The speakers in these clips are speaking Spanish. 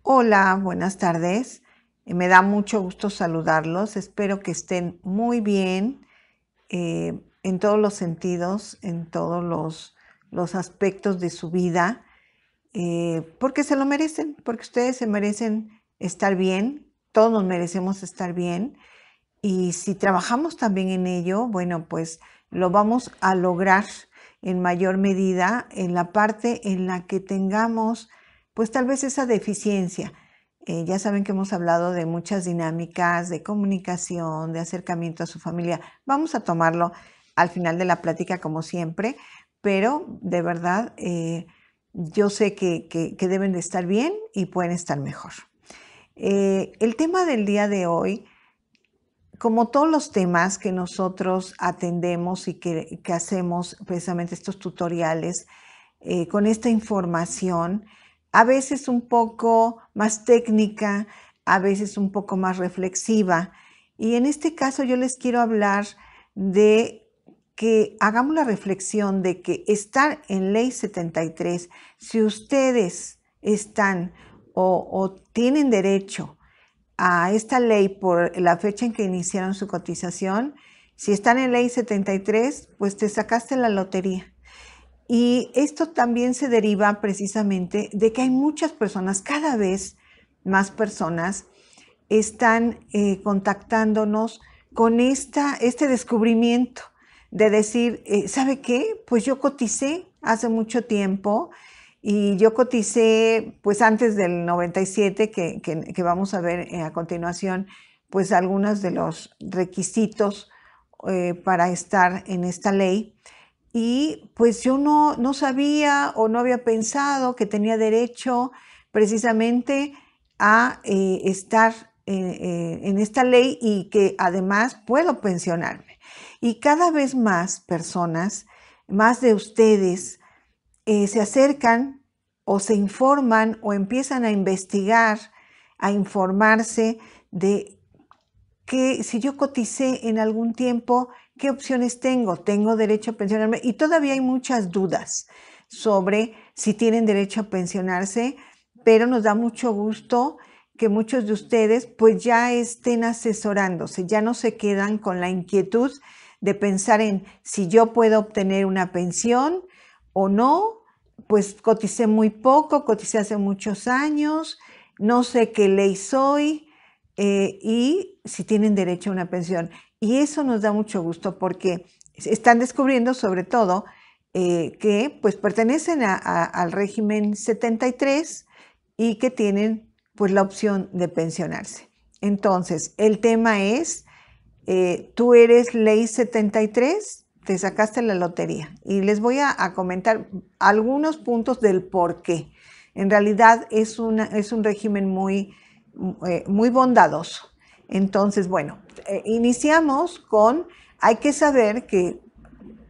Hola, buenas tardes. Me da mucho gusto saludarlos. Espero que estén muy bien en todos los sentidos, en todos los aspectos de su vida, porque se lo merecen, porque ustedes se merecen estar bien, todos nos merecemos estar bien. Y si trabajamos también en ello, bueno, pues lo vamos a lograr en mayor medida en la parte en la que tengamos, pues tal vez esa deficiencia. Ya saben que hemos hablado de muchas dinámicas de comunicación, de acercamiento a su familia. Vamos a tomarlo al final de la plática como siempre, pero de verdad yo sé que deben de estar bien y pueden estar mejor. El tema del día de hoy, como todos los temas que nosotros atendemos y que hacemos precisamente estos tutoriales con esta información, a veces un poco más técnica, a veces un poco más reflexiva. Y en este caso yo les quiero hablar de que hagamos la reflexión de que estar en Ley 73, si ustedes están o tienen derecho a esta ley por la fecha en que iniciaron su cotización, si están en ley 73, pues te sacaste la lotería. Y esto también se deriva precisamente de que hay muchas personas, cada vez más personas, están contactándonos con este descubrimiento de decir, ¿sabe qué? Pues yo coticé hace mucho tiempo y yo coticé pues antes del 97, que vamos a ver a continuación, pues algunos de los requisitos para estar en esta ley. Y pues yo no sabía o no había pensado que tenía derecho precisamente a estar en esta ley y que además puedo pensionarme. Y cada vez más personas, más de ustedes, se acercan o se informan o empiezan a investigar, a informarse de que si yo coticé en algún tiempo, ¿qué opciones tengo? ¿Tengo derecho a pensionarme? Y todavía hay muchas dudas sobre si tienen derecho a pensionarse, pero nos da mucho gusto que muchos de ustedes pues ya estén asesorándose, ya no se quedan con la inquietud de pensar en si yo puedo obtener una pensión o no, pues coticé muy poco, coticé hace muchos años, no sé qué ley soy, y si tienen derecho a una pensión. Y eso nos da mucho gusto porque están descubriendo sobre todo que pues pertenecen al régimen 73 y que tienen pues la opción de pensionarse. Entonces, el tema es, tú eres ley 73, te sacaste la lotería. Y les voy a comentar algunos puntos del por qué. En realidad es un régimen muy bondadoso. Entonces, bueno, iniciamos con, hay que saber que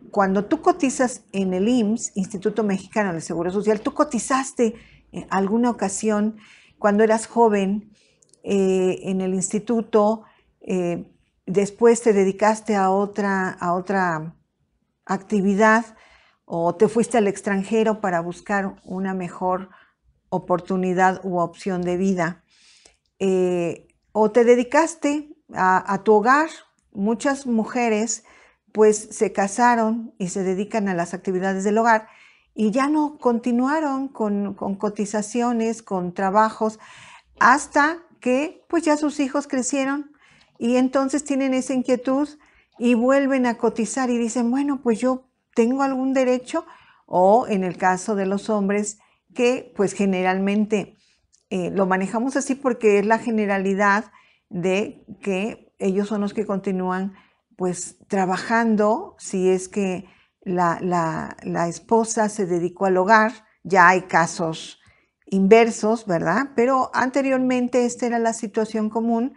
cuando tú cotizas en el IMSS, Instituto Mexicano del Seguro Social, tú cotizaste en alguna ocasión cuando eras joven en el instituto, eh, después te dedicaste a otra actividad o te fuiste al extranjero para buscar una mejor oportunidad u opción de vida, o te dedicaste a tu hogar. Muchas mujeres pues se casaron y se dedican a las actividades del hogar y ya no continuaron con cotizaciones, con trabajos, hasta que pues ya sus hijos crecieron y entonces tienen esa inquietud y vuelven a cotizar y dicen, bueno, pues yo tengo algún derecho, o en el caso de los hombres que pues generalmente lo manejamos así porque es la generalidad de que ellos son los que continúan pues trabajando, si es que la esposa se dedicó al hogar. Ya hay casos inversos, ¿verdad? Pero anteriormente esta era la situación común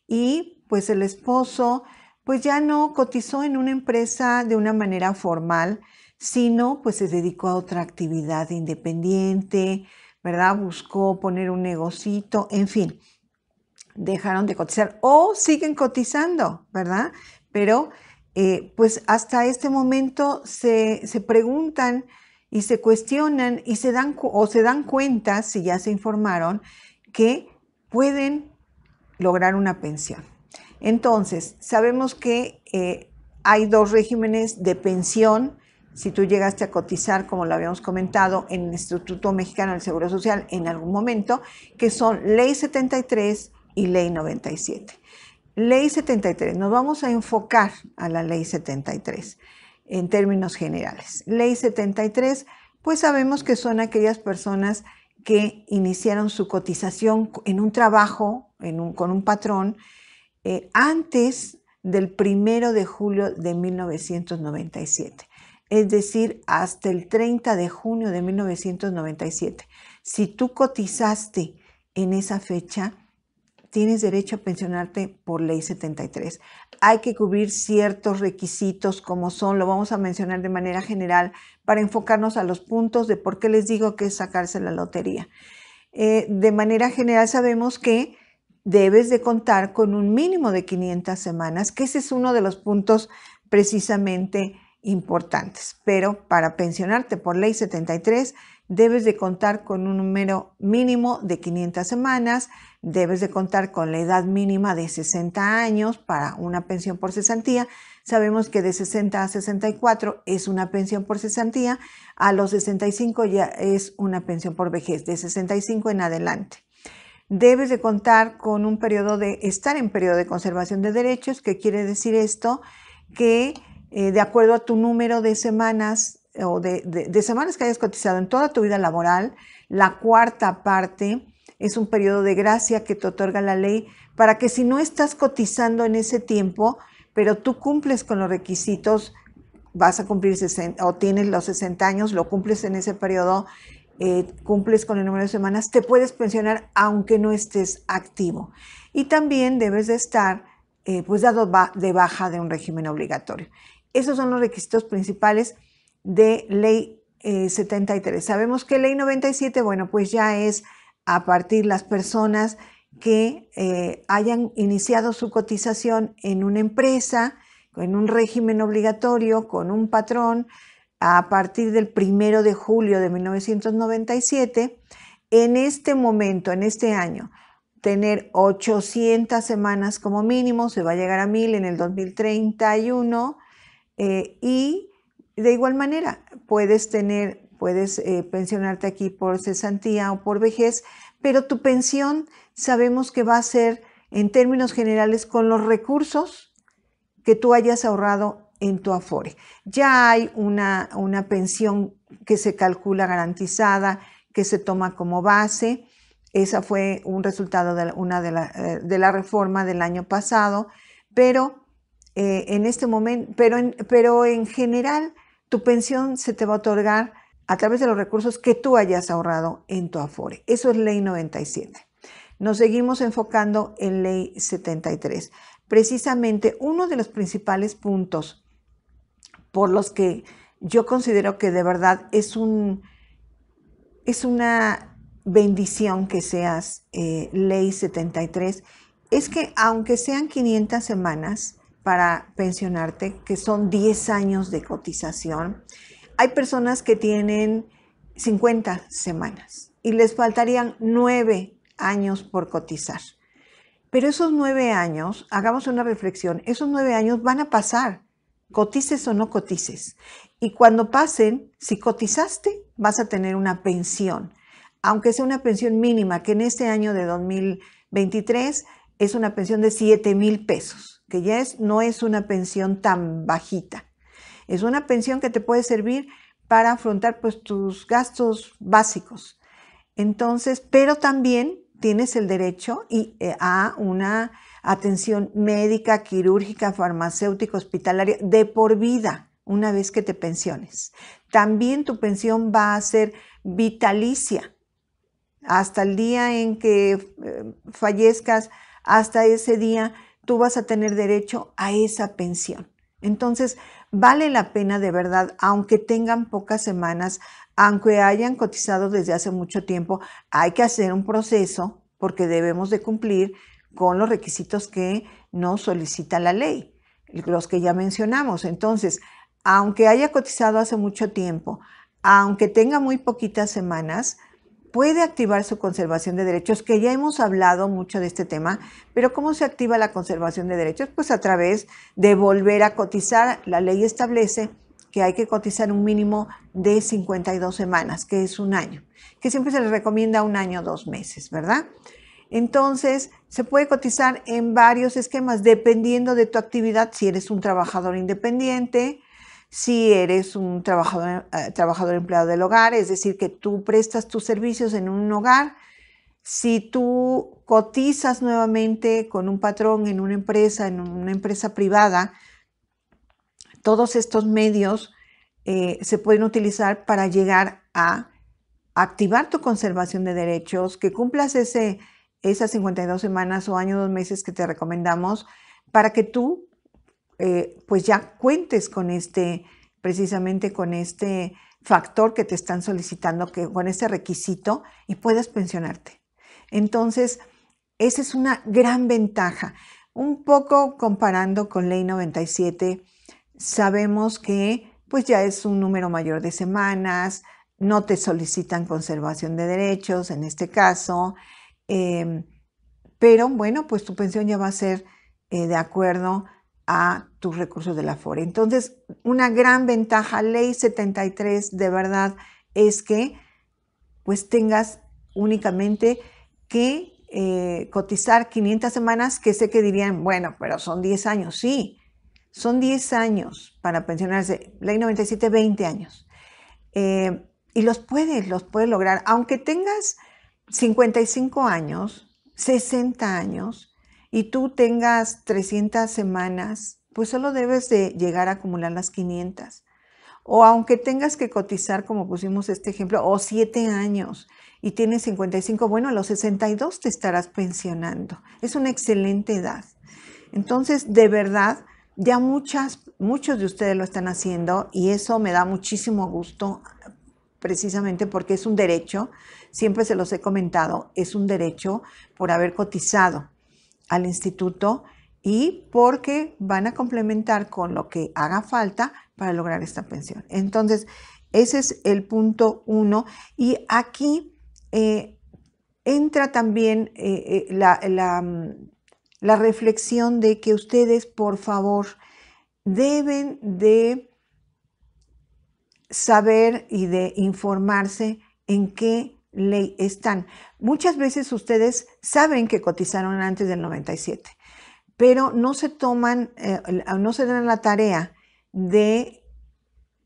y pues el esposo pues ya no cotizó en una empresa de una manera formal, sino pues se dedicó a otra actividad independiente, ¿verdad? Buscó poner un negocito, en fin, dejaron de cotizar o siguen cotizando, ¿verdad? Pero pues hasta este momento se preguntan y se cuestionan y se dan cuenta, si ya se informaron, que pueden lograr una pensión. Entonces, sabemos que hay dos regímenes de pensión. Si tú llegaste a cotizar, como lo habíamos comentado, en el Instituto Mexicano del Seguro Social en algún momento, que son Ley 73 y Ley 97. Ley 73, nos vamos a enfocar a la Ley 73 en términos generales. Ley 73, pues sabemos que son aquellas personas que iniciaron su cotización en un trabajo, con un patrón, antes del 1 de julio de 1997. Es decir, hasta el 30 de junio de 1997. Si tú cotizaste en esa fecha, tienes derecho a pensionarte por Ley 73. Hay que cubrir ciertos requisitos como son, lo vamos a mencionar de manera general para enfocarnos a los puntos de por qué les digo que es sacarse la lotería. De manera general sabemos que debes de contar con un mínimo de 500 semanas, que ese es uno de los puntos precisamente importantes. Pero para pensionarte por Ley 73, debes de contar con un número mínimo de 500 semanas, debes de contar con la edad mínima de 60 años para una pensión por cesantía. Sabemos que de 60 a 64 es una pensión por cesantía, a los 65 ya es una pensión por vejez, de 65 en adelante. Debes de contar con un periodo estar en periodo de conservación de derechos. ¿Qué quiere decir esto? Que de acuerdo a tu número de semanas o de semanas que hayas cotizado en toda tu vida laboral, la cuarta parte es un periodo de gracia que te otorga la ley para que si no estás cotizando en ese tiempo, pero tú cumples con los requisitos, vas a cumplir 60 o tienes los 60 años, lo cumples en ese periodo, cumples con el número de semanas, te puedes pensionar aunque no estés activo. Y también debes de estar pues dado de baja de un régimen obligatorio. Esos son los requisitos principales de Ley 73. Sabemos que Ley 97, bueno, pues ya es a partir de las personas que hayan iniciado su cotización en una empresa, en un régimen obligatorio, con un patrón, a partir del 1 de julio de 1997, en este momento, en este año, tener 800 semanas como mínimo, se va a llegar a 1000 en el 2031, y de igual manera puedes pensionarte aquí por cesantía o por vejez, pero tu pensión sabemos que va a ser en términos generales con los recursos que tú hayas ahorrado en tu Afore. Ya hay una pensión que se calcula garantizada, que se toma como base. Esa fue un resultado de la reforma del año pasado, pero en este momento, pero en general, tu pensión se te va a otorgar a través de los recursos que tú hayas ahorrado en tu Afore. Eso es Ley 97. Nos seguimos enfocando en Ley 73. Precisamente uno de los principales puntos por los que yo considero que de verdad es una bendición que seas Ley 73, es que aunque sean 500 semanas para pensionarte, que son 10 años de cotización, hay personas que tienen 50 semanas y les faltarían 9 años por cotizar. Pero esos 9 años, hagamos una reflexión, esos 9 años van a pasar, cotices o no cotices. Y cuando pasen, si cotizaste, vas a tener una pensión, aunque sea una pensión mínima, que en este año de 2023 es una pensión de 7,000 pesos, que ya no es una pensión tan bajita. Es una pensión que te puede servir para afrontar pues, tus gastos básicos. Entonces, pero también tienes el derecho a una atención médica, quirúrgica, farmacéutica, hospitalaria de por vida una vez que te pensiones. También tu pensión va a ser vitalicia. Hasta el día en que fallezcas, hasta ese día, tú vas a tener derecho a esa pensión. Entonces, vale la pena de verdad, aunque tengan pocas semanas, aunque hayan cotizado desde hace mucho tiempo, hay que hacer un proceso porque debemos de cumplir con los requisitos que nos solicita la ley, los que ya mencionamos. Entonces, aunque haya cotizado hace mucho tiempo, aunque tenga muy poquitas semanas, puede activar su conservación de derechos, que ya hemos hablado mucho de este tema, pero ¿cómo se activa la conservación de derechos? Pues a través de volver a cotizar. La ley establece que hay que cotizar un mínimo de 52 semanas, que es un año, que siempre se les recomienda un año, 2 meses, ¿verdad? Entonces, se puede cotizar en varios esquemas dependiendo de tu actividad, si eres un trabajador independiente, si eres un trabajador empleado del hogar, es decir, que tú prestas tus servicios en un hogar, si tú cotizas nuevamente con un patrón en una empresa privada, todos estos medios se pueden utilizar para llegar a activar tu conservación de derechos, que cumplas esas 52 semanas o año, 2 meses que te recomendamos, para que tú pues ya cuentes con precisamente con este factor que te están solicitando, con este requisito, y puedas pensionarte. Entonces, esa es una gran ventaja. Un poco comparando con Ley 97, sabemos que pues ya es un número mayor de semanas, no te solicitan conservación de derechos en este caso, pero bueno, pues tu pensión ya va a ser de acuerdo a tus recursos de la Afore. Entonces, una gran ventaja, Ley 73, de verdad, es que pues tengas únicamente que cotizar 500 semanas, que sé que dirían, bueno, pero son 10 años. Sí, son 10 años para pensionarse. Ley 97, 20 años. Y los puedes lograr, aunque tengas 55 años, 60 años, y tú tengas 300 semanas, pues solo debes de llegar a acumular las 500. O aunque tengas que cotizar, como pusimos este ejemplo, o 7 años y tienes 55, bueno, a los 62 te estarás pensionando. Es una excelente edad. Entonces, de verdad, ya muchos de ustedes lo están haciendo y eso me da muchísimo gusto, precisamente porque es un derecho, siempre se los he comentado, es un derecho por haber cotizado al instituto y porque van a complementar con lo que haga falta para lograr esta pensión. Entonces, ese es el punto 1. Y aquí entra también la reflexión de que ustedes, por favor, deben de saber y de informarse en qué ley están. Muchas veces ustedes saben que cotizaron antes del 97, pero no se dan la tarea de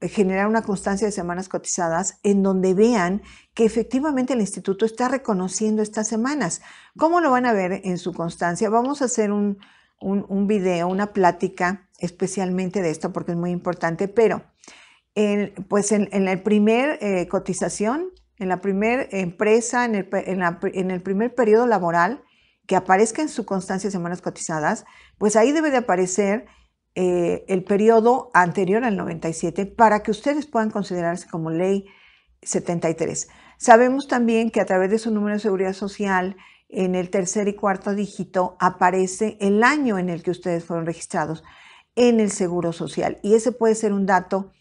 generar una constancia de semanas cotizadas en donde vean que efectivamente el instituto está reconociendo estas semanas. ¿Cómo lo van a ver en su constancia? Vamos a hacer un video, una plática especialmente de esto porque es muy importante, pero pues en la primer cotización, en la primera empresa, en el primer periodo laboral que aparezca en su constancia de semanas cotizadas, pues ahí debe de aparecer el periodo anterior al 97 para que ustedes puedan considerarse como ley 73. Sabemos también que a través de su número de seguridad social, en el tercer y cuarto dígito aparece el año en el que ustedes fueron registrados en el Seguro Social. Y ese puede ser un dato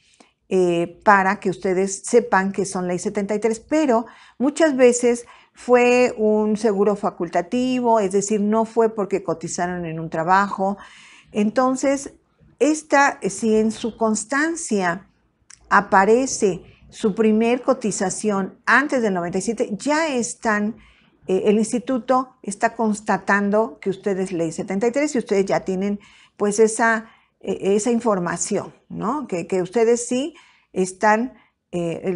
para que ustedes sepan que son ley 73, pero muchas veces fue un seguro facultativo, es decir, no fue porque cotizaron en un trabajo. Entonces, si en su constancia aparece su primer cotización antes del 97, ya el instituto está constatando que ustedes ley 73 y ustedes ya tienen pues esa información, ¿no? Que ustedes sí están,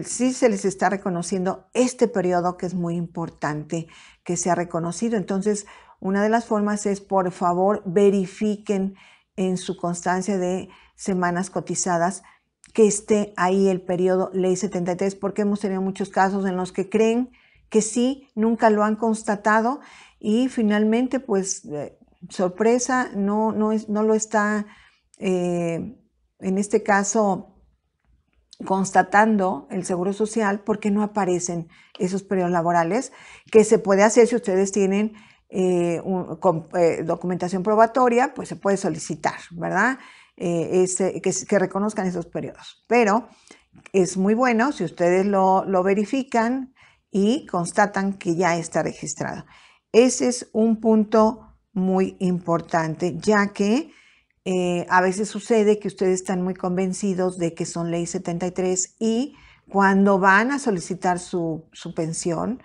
sí se les está reconociendo este periodo que es muy importante que sea reconocido. Entonces, una de las formas es, por favor, verifiquen en su constancia de semanas cotizadas que esté ahí el periodo ley 73, porque hemos tenido muchos casos en los que creen que sí, nunca lo han constatado y finalmente, pues, sorpresa, no lo está, en este caso, constatando el Seguro Social porque no aparecen esos periodos laborales, que se puede hacer si ustedes tienen documentación probatoria, pues se puede solicitar, ¿verdad? Que reconozcan esos periodos. Pero es muy bueno si ustedes lo verifican y constatan que ya está registrado. Ese es un punto muy importante, ya que a veces sucede que ustedes están muy convencidos de que son ley 73 y cuando van a solicitar su pensión,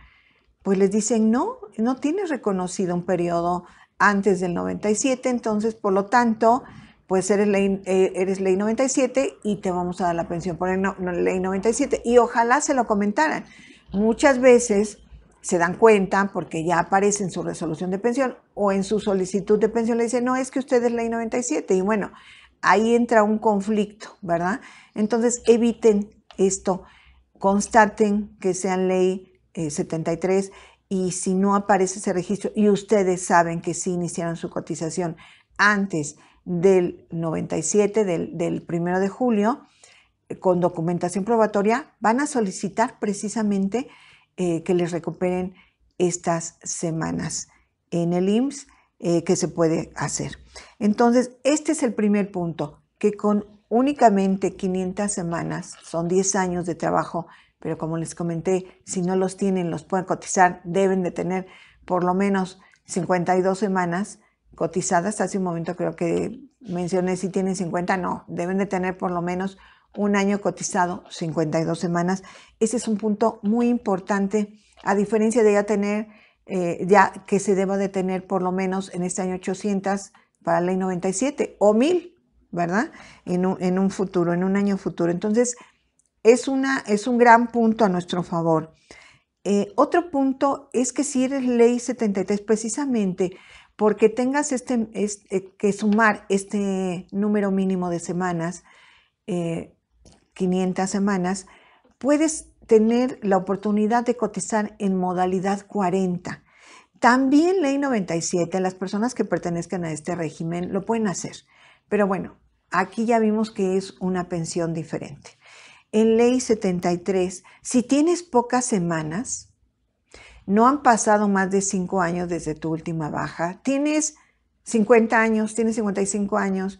pues les dicen, no tienes reconocido un periodo antes del 97, entonces por lo tanto, pues eres ley 97 y te vamos a dar la pensión por ley 97. Y ojalá se lo comentaran. Muchas veces se dan cuenta porque ya aparece en su resolución de pensión o en su solicitud de pensión le dicen, no, es que usted es ley 97. Y bueno, ahí entra un conflicto, ¿verdad? Entonces eviten esto, constaten que sean ley 73 y si no aparece ese registro y ustedes saben que sí iniciaron su cotización antes del 97, del 1 de julio, con documentación probatoria, van a solicitar precisamente que les recuperen estas semanas en el IMSS que se puede hacer. Entonces, este es el primer punto, que con únicamente 500 semanas, son 10 años de trabajo, pero como les comenté, si no los tienen, los pueden cotizar, deben de tener por lo menos 52 semanas cotizadas. Hace un momento creo que mencioné si tienen 50, no, deben de tener por lo menos un año cotizado, 52 semanas. Ese es un punto muy importante, a diferencia de ya tener, ya que se deba de tener por lo menos en este año 800 para la ley 97 o 1000, ¿verdad? En un futuro, en un año futuro. Entonces, es un gran punto a nuestro favor. Otro punto es que si eres ley 73, precisamente porque tengas que sumar este número mínimo de semanas, 500 semanas, puedes tener la oportunidad de cotizar en modalidad 40. También ley 97, las personas que pertenezcan a este régimen lo pueden hacer. Pero bueno, aquí ya vimos que es una pensión diferente. En ley 73, si tienes pocas semanas, no han pasado más de 5 años desde tu última baja, tienes 50 años, tienes 55 años,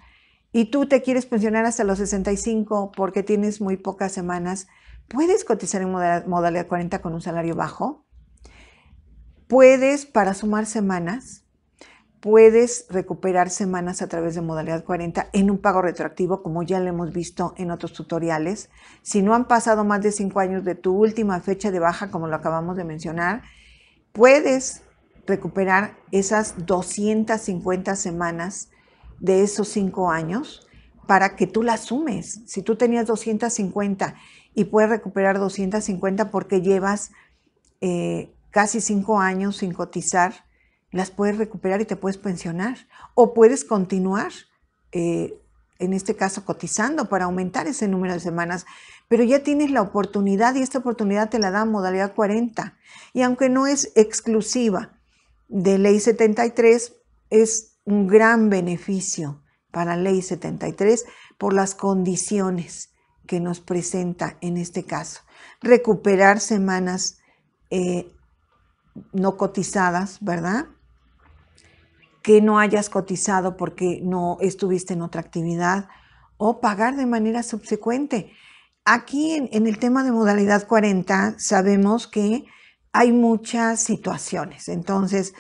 y tú te quieres pensionar hasta los 65 porque tienes muy pocas semanas, puedes cotizar en modalidad 40 con un salario bajo. Puedes, para sumar semanas, puedes recuperar semanas a través de modalidad 40 en un pago retroactivo, como ya lo hemos visto en otros tutoriales. Si no han pasado más de 5 años de tu última fecha de baja, como lo acabamos de mencionar, puedes recuperar esas 250 semanas de esos 5 años para que tú las sumes. Si tú tenías 250 y puedes recuperar 250 porque llevas casi 5 años sin cotizar, las puedes recuperar y te puedes pensionar. O puedes continuar, en este caso, cotizando para aumentar ese número de semanas. Pero ya tienes la oportunidad y esta oportunidad te la da modalidad 40. Y aunque no es exclusiva de ley 73, es un gran beneficio para ley 73 por las condiciones que nos presenta en este caso. Recuperar semanas no cotizadas, ¿verdad? Que no hayas cotizado porque no estuviste en otra actividad o pagar de manera subsecuente. Aquí en el tema de modalidad 40 sabemos que hay muchas situaciones. Entonces,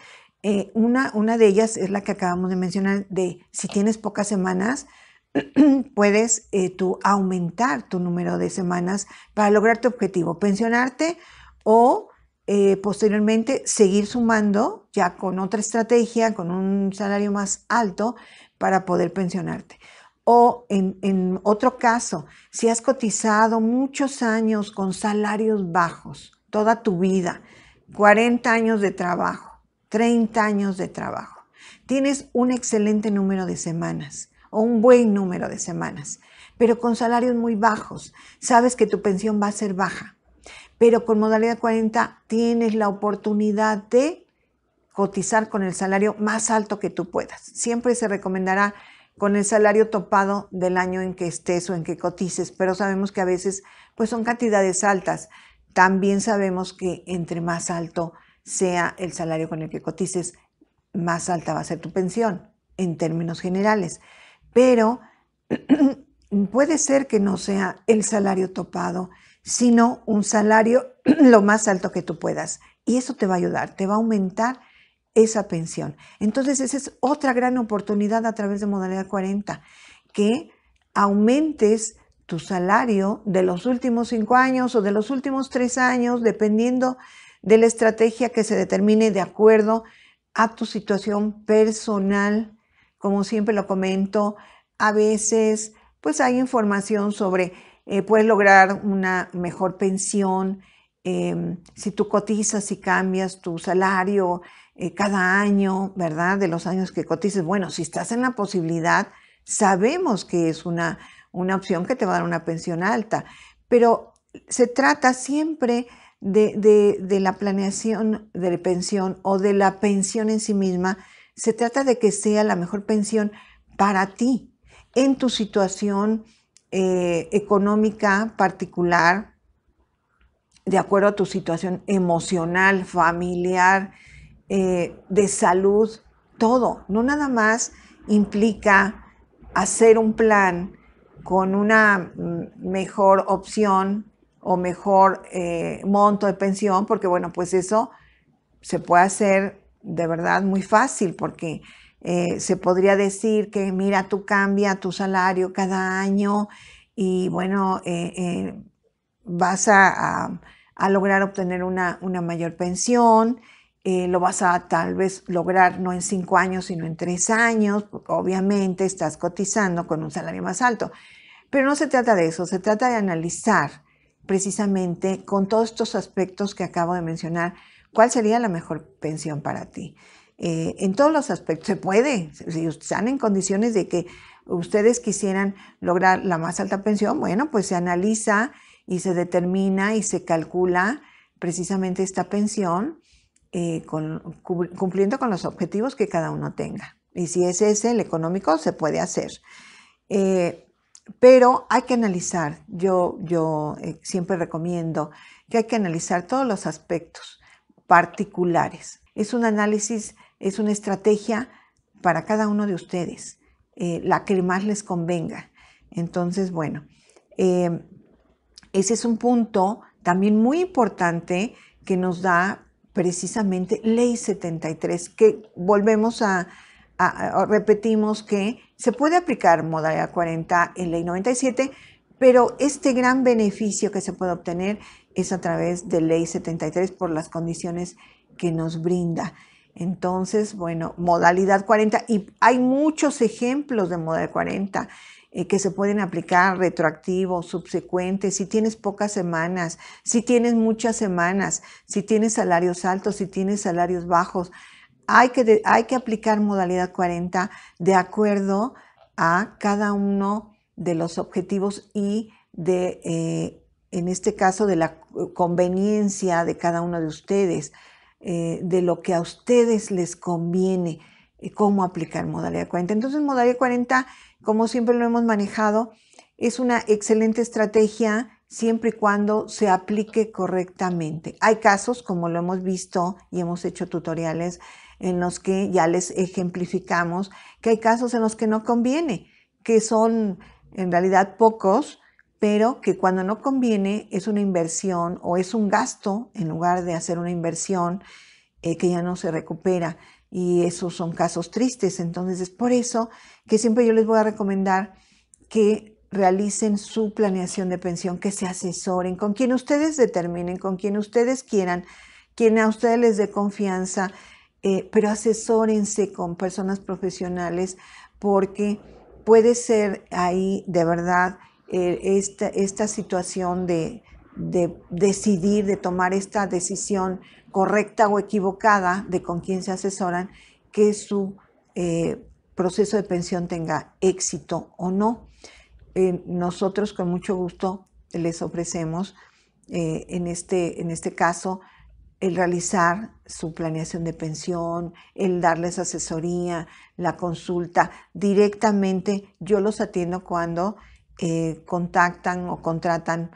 una de ellas es la que acabamos de mencionar, de si tienes pocas semanas, puedes tú aumentar tu número de semanas para lograr tu objetivo, pensionarte o posteriormente seguir sumando ya con otra estrategia, con un salario más alto para poder pensionarte. O en otro caso, si has cotizado muchos años con salarios bajos, toda tu vida, 40 años de trabajo, 30 años de trabajo, tienes un excelente número de semanas o un buen número de semanas, pero con salarios muy bajos, sabes que tu pensión va a ser baja, pero con modalidad 40 tienes la oportunidad de cotizar con el salario más alto que tú puedas. Siempre se recomendará con el salario topado del año en que estés o en que cotices, pero sabemos que a veces pues son cantidades altas. También sabemos que entre más alto sea el salario con el que cotices, más alta va a ser tu pensión en términos generales. Pero puede ser que no sea el salario topado sino un salario lo más alto que tú puedas. Y eso te va a ayudar, te va a aumentar esa pensión. Entonces, esa es otra gran oportunidad a través de modalidad 40, que aumentes tu salario de los últimos 5 años o de los últimos 3 años, dependiendo de la estrategia que se determine de acuerdo a tu situación personal. Como siempre lo comento, a veces pues hay información sobre puedes lograr una mejor pensión si tú cotizas y cambias tu salario cada año, ¿verdad? De los años que cotices. Bueno, si estás en la posibilidad, sabemos que es una opción que te va a dar una pensión alta, pero se trata siempre de la planeación de la pensión o de la pensión en sí misma. Se trata de que sea la mejor pensión para ti, en tu situación económica particular, de acuerdo a tu situación emocional, familiar, de salud, todo. No nada más implica hacer un plan con una mejor opción o mejor monto de pensión, porque bueno, pues eso se puede hacer de verdad muy fácil, porque se podría decir que mira, tú cambia tu salario cada año y bueno, vas a lograr obtener una mayor pensión. Lo vas a tal vez lograr no en 5 años, sino en 3 años, porque obviamente estás cotizando con un salario más alto. Pero no se trata de eso, se trata de analizar precisamente con todos estos aspectos que acabo de mencionar, cuál sería la mejor pensión para ti. En todos los aspectos se puede, si están en condiciones de que ustedes quisieran lograr la más alta pensión, bueno, pues se analiza y se determina y se calcula precisamente esta pensión cumpliendo con los objetivos que cada uno tenga. Y si es ese, el económico, se puede hacer. Pero hay que analizar, yo siempre recomiendo que hay que analizar todos los aspectos particulares. Es un análisis, es una estrategia para cada uno de ustedes, la que más les convenga. Entonces, bueno, ese es un punto también muy importante que nos da precisamente Ley 73, que volvemos repetimos que se puede aplicar modalidad 40 en Ley 97, pero este gran beneficio que se puede obtener es a través de Ley 73 por las condiciones que nos brinda. Entonces, bueno, modalidad 40, y hay muchos ejemplos de modalidad 40 que se pueden aplicar retroactivos, subsecuentes, si tienes pocas semanas, si tienes muchas semanas, si tienes salarios altos, si tienes salarios bajos. Hay que aplicar modalidad 40 de acuerdo a cada uno de los objetivos y en este caso, de la conveniencia de cada uno de ustedes, de lo que a ustedes les conviene, cómo aplicar modalidad 40. Entonces, modalidad 40, como siempre lo hemos manejado, es una excelente estrategia siempre y cuando se aplique correctamente. Hay casos, como lo hemos visto y hemos hecho tutoriales en los que ya les ejemplificamos, que hay casos en los que no conviene, que son en realidad pocos, pero que cuando no conviene es una inversión o es un gasto en lugar de hacer una inversión que ya no se recupera. Y esos son casos tristes. Entonces es por eso que siempre yo les voy a recomendar que realicen su planeación de pensión, que se asesoren con quien ustedes determinen, con quien ustedes quieran, quien a ustedes les dé confianza, pero asesórense con personas profesionales, porque puede ser ahí de verdad esta situación de decidir, de tomar esta decisión correcta o equivocada de con quién se asesoran, que su proceso de pensión tenga éxito o no. Nosotros con mucho gusto les ofrecemos en este caso el realizar su planeación de pensión, el darles asesoría, la consulta. Directamente yo los atiendo cuando contactan o contratan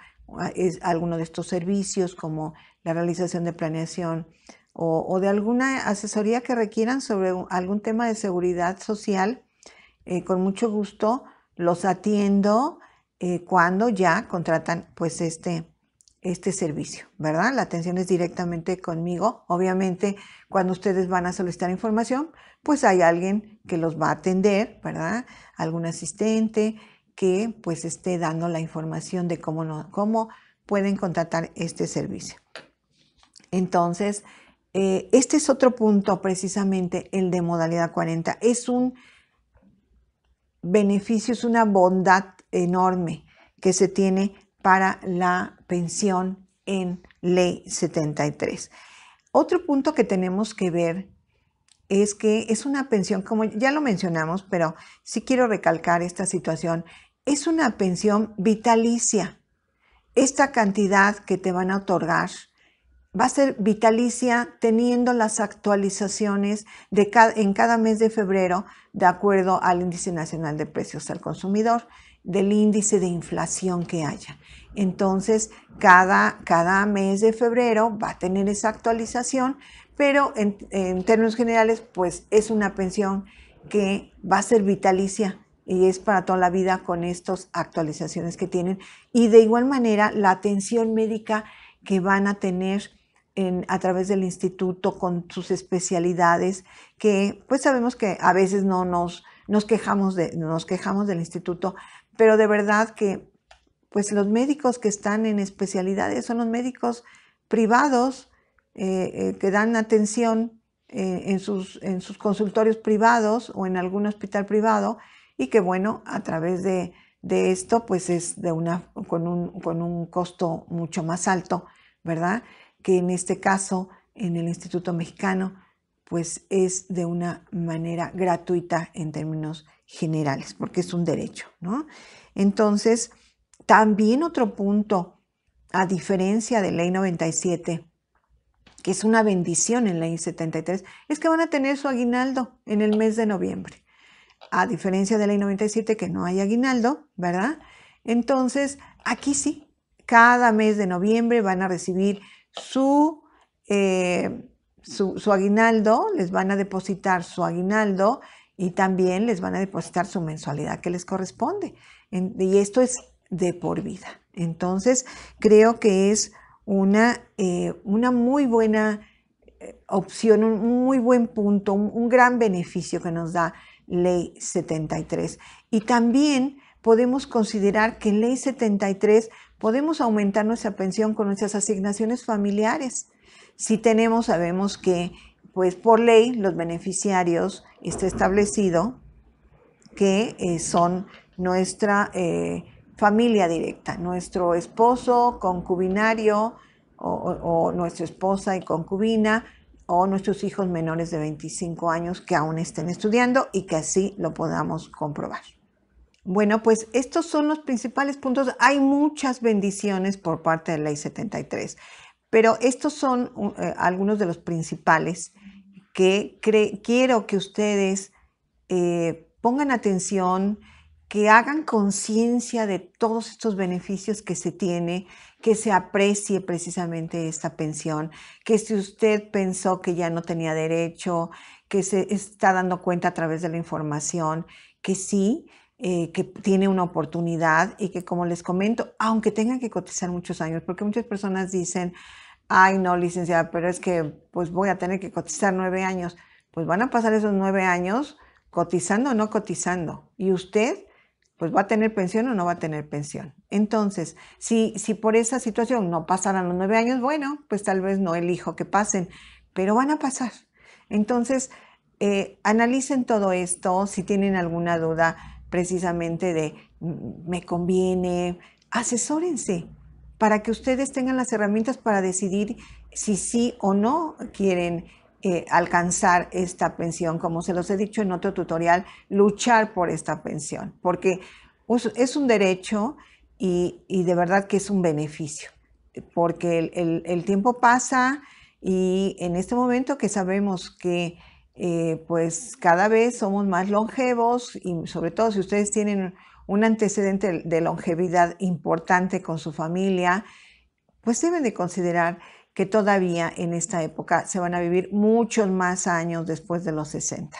alguno de estos servicios, como la realización de planeación o de alguna asesoría que requieran sobre algún tema de seguridad social. Con mucho gusto los atiendo cuando ya contratan pues este este servicio, ¿verdad? La atención es directamente conmigo. Obviamente, cuando ustedes van a solicitar información, pues hay alguien que los va a atender, ¿verdad? Algún asistente que pues esté dando la información de cómo pueden contratar este servicio. Entonces, este es otro punto, precisamente el de modalidad 40. Es un beneficio, es una bondad enorme que se tiene para la pensión en Ley 73. Otro punto que tenemos que ver es que es una pensión, como ya lo mencionamos, pero sí quiero recalcar esta situación, es una pensión vitalicia. Esta cantidad que te van a otorgar va a ser vitalicia teniendo las actualizaciones en cada mes de febrero de acuerdo al Índice Nacional de Precios al Consumidor, del índice de inflación que haya. Entonces, cada mes de febrero va a tener esa actualización, pero en términos generales, pues es una pensión que va a ser vitalicia y es para toda la vida con estas actualizaciones que tienen. Y de igual manera, la atención médica que van a tener a través del instituto con sus especialidades, que pues sabemos que a veces no nos quejamos del instituto, pero de verdad que pues los médicos que están en especialidades son los médicos privados que dan atención en sus consultorios privados o en algún hospital privado y que bueno, a través de esto pues es con un costo mucho más alto, ¿verdad? Que en este caso, en el Instituto Mexicano, pues es de una manera gratuita en términos generales, porque es un derecho, ¿no? Entonces, también otro punto, a diferencia de Ley 97, que es una bendición en Ley 73, es que van a tener su aguinaldo en el mes de noviembre. A diferencia de Ley 97, que no hay aguinaldo, ¿verdad? Entonces, aquí sí, cada mes de noviembre van a recibir su aguinaldo, les van a depositar su aguinaldo y también les van a depositar su mensualidad que les corresponde. Y esto es de por vida. Entonces, creo que es una muy buena opción, un muy buen punto, un gran beneficio que nos da Ley 73. Y también podemos considerar que en Ley 73 podemos aumentar nuestra pensión con nuestras asignaciones familiares. Si sabemos que pues por ley los beneficiarios está establecido que son nuestra familia directa, nuestro esposo, concubinario o nuestra esposa y concubina o nuestros hijos menores de 25 años que aún estén estudiando y que así lo podamos comprobar. Bueno, pues estos son los principales puntos. Hay muchas bendiciones por parte de la Ley 73, pero estos son algunos de los principales que quiero que ustedes pongan atención, que hagan conciencia de todos estos beneficios que se tiene, que se aprecie precisamente esta pensión, que si usted pensó que ya no tenía derecho, que se está dando cuenta a través de la información, que sí, que tiene una oportunidad y que como les comento, aunque tengan que cotizar muchos años, porque muchas personas dicen, ay no, licenciada, pero es que pues voy a tener que cotizar 9 años, pues van a pasar esos 9 años cotizando o no cotizando, y usted pues va a tener pensión o no va a tener pensión. Entonces, si por esa situación no pasaran los 9 años, bueno, pues tal vez no elijo que pasen, pero van a pasar. Entonces, analicen todo esto, si tienen alguna duda precisamente de me conviene, asesórense para que ustedes tengan las herramientas para decidir si sí o no quieren alcanzar esta pensión, como se los he dicho en otro tutorial, luchar por esta pensión, porque es un derecho y de verdad que es un beneficio, porque el tiempo pasa y en este momento que sabemos que pues cada vez somos más longevos y sobre todo si ustedes tienen un antecedente de longevidad importante con su familia, pues deben de considerar que todavía en esta época se van a vivir muchos más años después de los 60.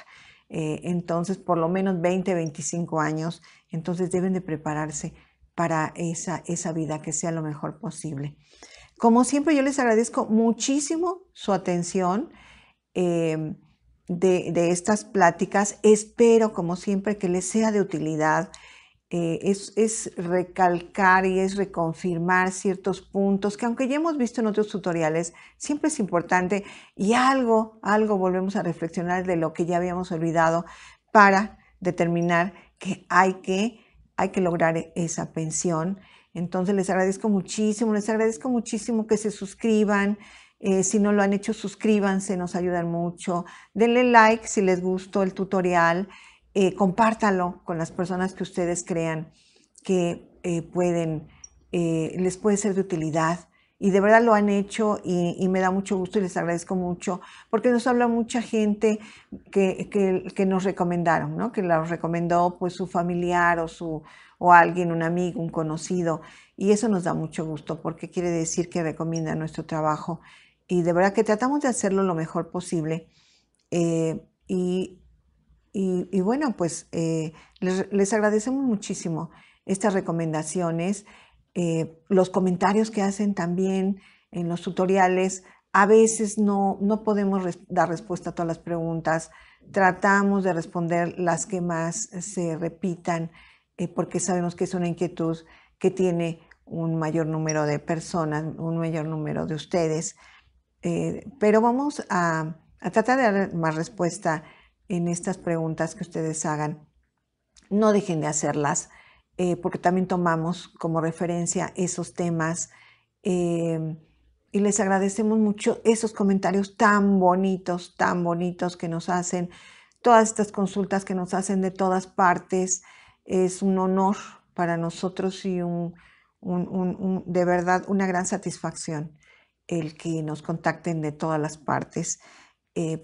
Entonces, por lo menos 20, 25 años. Entonces, deben de prepararse para esa vida que sea lo mejor posible. Como siempre, yo les agradezco muchísimo su atención eh, de estas pláticas. Espero, como siempre, que les sea de utilidad. Es recalcar y es reconfirmar ciertos puntos que, aunque ya hemos visto en otros tutoriales, siempre es importante, y algo volvemos a reflexionar de lo que ya habíamos olvidado para determinar que hay que lograr esa pensión. Entonces les agradezco muchísimo que se suscriban. Si no lo han hecho, suscríbanse, nos ayudan mucho. Denle like si les gustó el tutorial. Compártalo con las personas que ustedes crean que les puede ser de utilidad. Y de verdad lo han hecho y me da mucho gusto y les agradezco mucho, porque nos habla mucha gente que nos recomendaron, ¿no? Que los recomendó pues su familiar o alguien, un amigo, un conocido. Y eso nos da mucho gusto, porque quiere decir que recomiendan nuestro trabajo. Y de verdad que tratamos de hacerlo lo mejor posible. Eh, y bueno, pues les agradecemos muchísimo estas recomendaciones, los comentarios que hacen también en los tutoriales. A veces no podemos dar respuesta a todas las preguntas. Tratamos de responder las que más se repitan, porque sabemos que es una inquietud que tiene un mayor número de personas, un mayor número de ustedes. Pero vamos a tratar de dar más respuesta en estas preguntas que ustedes hagan. No dejen de hacerlas, porque también tomamos como referencia esos temas. Y les agradecemos mucho esos comentarios tan bonitos que nos hacen, todas estas consultas que nos hacen de todas partes. Es un honor para nosotros y de verdad una gran satisfacción el que nos contacten de todas las partes,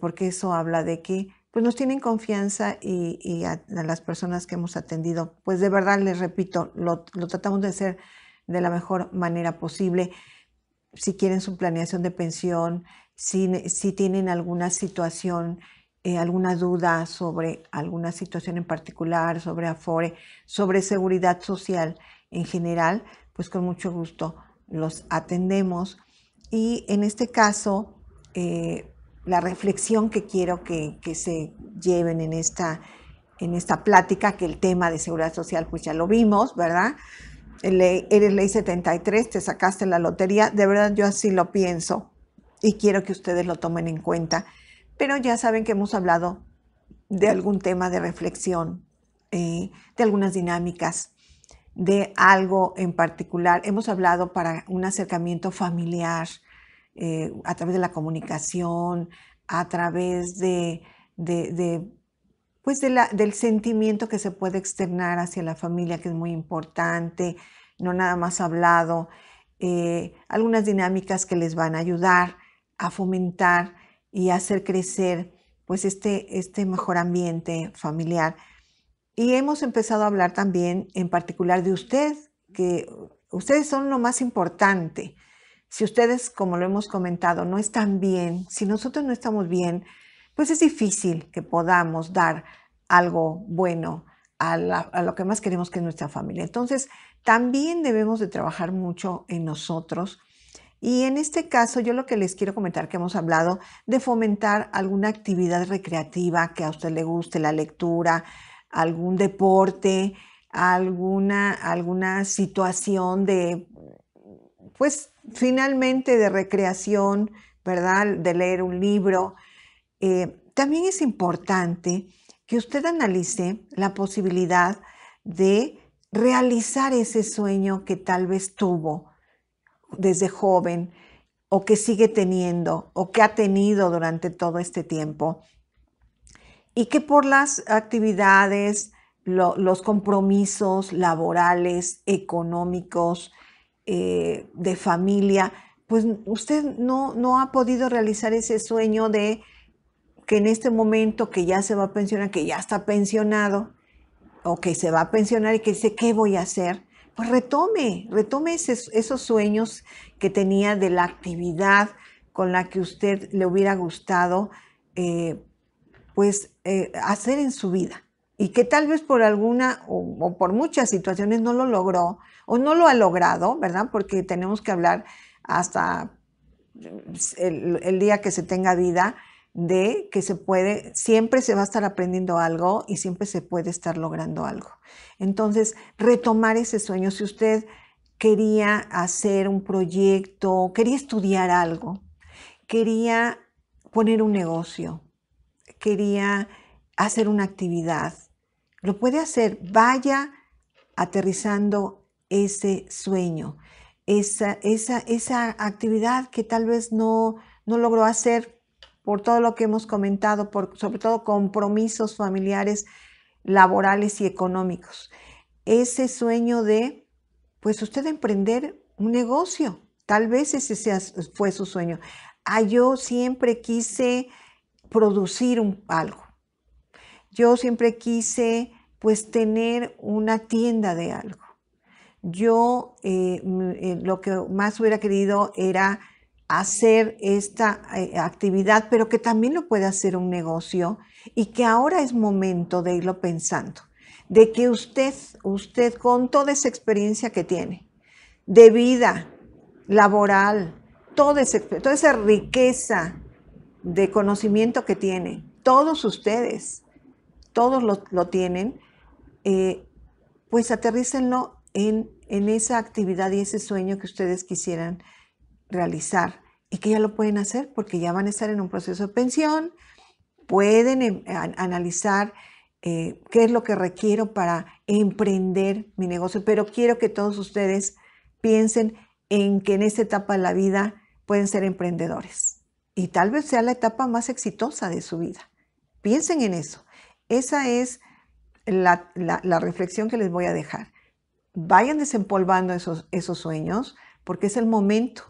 porque eso habla de que pues nos tienen confianza y a las personas que hemos atendido, pues de verdad les repito, lo tratamos de hacer de la mejor manera posible. Si quieren su planeación de pensión, si tienen alguna situación, alguna duda sobre alguna situación en particular, sobre Afore, sobre seguridad social en general, pues con mucho gusto los atendemos. Y en este caso, la reflexión que quiero que se lleven en esta plática, que el tema de seguridad social, pues ya lo vimos, ¿verdad? Eres ley 73, te sacaste la lotería. De verdad, yo así lo pienso y quiero que ustedes lo tomen en cuenta. Pero ya saben que hemos hablado de algún tema de reflexión, de algunas dinámicas, de algo en particular. Hemos hablado para un acercamiento familiar, a través de la comunicación, a través pues del sentimiento que se puede externar hacia la familia, que es muy importante, no nada más hablado. Algunas dinámicas que les van a ayudar a fomentar y hacer crecer pues este mejor ambiente familiar. Y hemos empezado a hablar también en particular de usted, que ustedes son lo más importante. Si ustedes, como lo hemos comentado, no están bien, si nosotros no estamos bien, pues es difícil que podamos dar algo bueno a lo que más queremos, que es nuestra familia. Entonces, también debemos de trabajar mucho en nosotros. Y en este caso, yo lo que les quiero comentar, que hemos hablado de fomentar alguna actividad recreativa que a usted le guste, la lectura, algún deporte, alguna situación de, pues finalmente de recreación, ¿verdad? De leer un libro. También es importante que usted analice la posibilidad de realizar ese sueño que tal vez tuvo desde joven, o que sigue teniendo, o que ha tenido durante todo este tiempo, y que por las actividades, los compromisos laborales, económicos, de familia, pues usted no ha podido realizar ese sueño de que en este momento que ya se va a pensionar, que ya está pensionado, o que se va a pensionar y que dice, ¿qué voy a hacer? Pues retome esos sueños que tenía, de la actividad con la que usted le hubiera gustado hacer en su vida, y que tal vez por alguna o por muchas situaciones no lo logró o no lo ha logrado, ¿verdad? Porque tenemos que hablar hasta el día que se tenga vida, de que se puede, siempre se va a estar aprendiendo algo y siempre se puede estar logrando algo. Entonces, retomar ese sueño. Si usted quería hacer un proyecto, quería estudiar algo, quería poner un negocio, quería hacer una actividad, lo puede hacer. Vaya aterrizando ese sueño, esa actividad que tal vez no logró hacer por todo lo que hemos comentado, por sobre todo compromisos familiares, laborales y económicos. Ese sueño de, pues usted emprender un negocio, tal vez ese fue su sueño. Yo siempre quise producir algo. Yo siempre quise, pues, tener una tienda de algo. Yo lo que más hubiera querido era hacer esta actividad, pero que también lo puede hacer un negocio y que ahora es momento de irlo pensando, de que usted con toda esa experiencia que tiene, de vida, laboral, toda esa riqueza de conocimiento que tiene, todos ustedes, todos lo tienen, pues aterrícenlo en esa actividad y ese sueño que ustedes quisieran realizar y que ya lo pueden hacer porque ya van a estar en un proceso de pensión, pueden analizar qué es lo que requiero para emprender mi negocio, pero quiero que todos ustedes piensen en que en esta etapa de la vida pueden ser emprendedores y tal vez sea la etapa más exitosa de su vida. Piensen en eso. Esa es la reflexión que les voy a dejar. Vayan desempolvando esos sueños porque es el momento.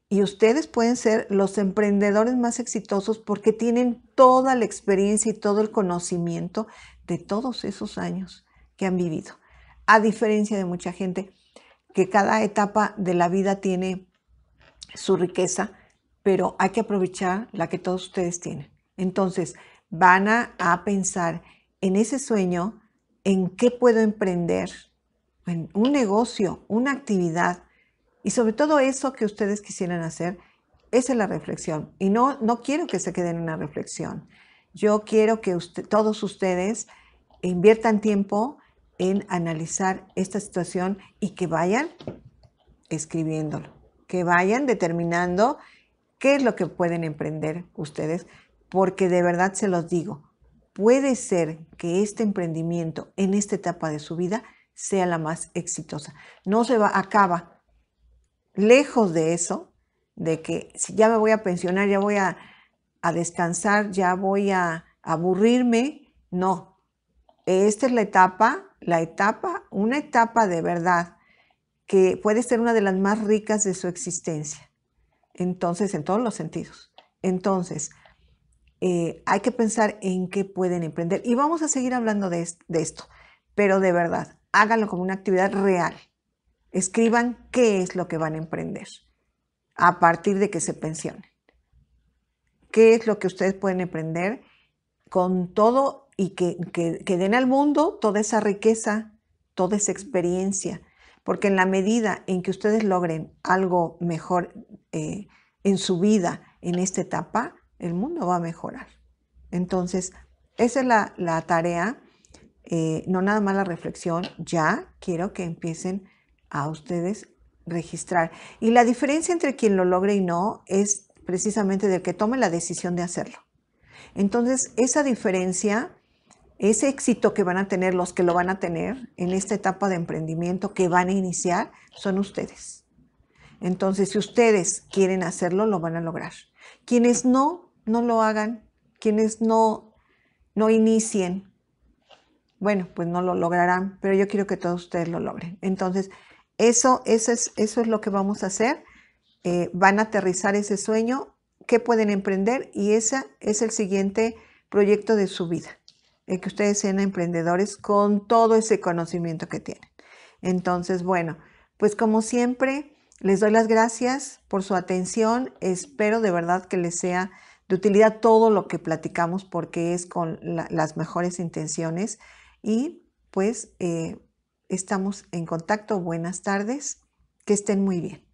Y ustedes pueden ser los emprendedores más exitosos porque tienen toda la experiencia y todo el conocimiento de todos esos años que han vivido. A diferencia de mucha gente que cada etapa de la vida tiene su riqueza, pero hay que aprovechar la que todos ustedes tienen. Entonces, van a pensar en ese sueño, en qué puedo emprender, en un negocio, una actividad, y sobre todo eso que ustedes quisieran hacer. Esa es la reflexión. Y no quiero que se queden en una reflexión. Yo quiero que todos ustedes inviertan tiempo en analizar esta situación y que vayan escribiéndolo, que vayan determinando qué es lo que pueden emprender ustedes, porque de verdad se los digo, puede ser que este emprendimiento en esta etapa de su vida sea la más exitosa. No se acaba. Lejos de eso, de que si ya me voy a pensionar, ya voy a descansar, ya voy a aburrirme. No, esta es una etapa de verdad que puede ser una de las más ricas de su existencia. Entonces, en todos los sentidos. Entonces, hay que pensar en qué pueden emprender. Y vamos a seguir hablando de esto, pero de verdad, háganlo como una actividad real. Escriban qué es lo que van a emprender a partir de que se pensionen. ¿Qué es lo que ustedes pueden emprender con todo y que den al mundo toda esa riqueza, toda esa experiencia? Porque en la medida en que ustedes logren algo mejor en su vida, en esta etapa, el mundo va a mejorar. Entonces, esa es la tarea, no nada más la reflexión. Ya quiero que empiecen a ustedes registrar. Y la diferencia entre quien lo logre y no es precisamente del que tome la decisión de hacerlo. Entonces, esa diferencia, ese éxito que van a tener los que lo van a tener en esta etapa de emprendimiento que van a iniciar, son ustedes. Entonces, si ustedes quieren hacerlo, lo van a lograr. Quienes no lo hagan, quienes no inicien, bueno, pues no lo lograrán, pero yo quiero que todos ustedes lo logren. Entonces, eso es lo que vamos a hacer. Van a aterrizar ese sueño, qué pueden emprender, y ese es el siguiente proyecto de su vida, que ustedes sean emprendedores con todo ese conocimiento que tienen. Entonces, bueno, pues como siempre, les doy las gracias por su atención. Espero de verdad que les sea de utilidad todo lo que platicamos, porque es con las mejores intenciones. Y pues estamos en contacto. Buenas tardes, que estén muy bien.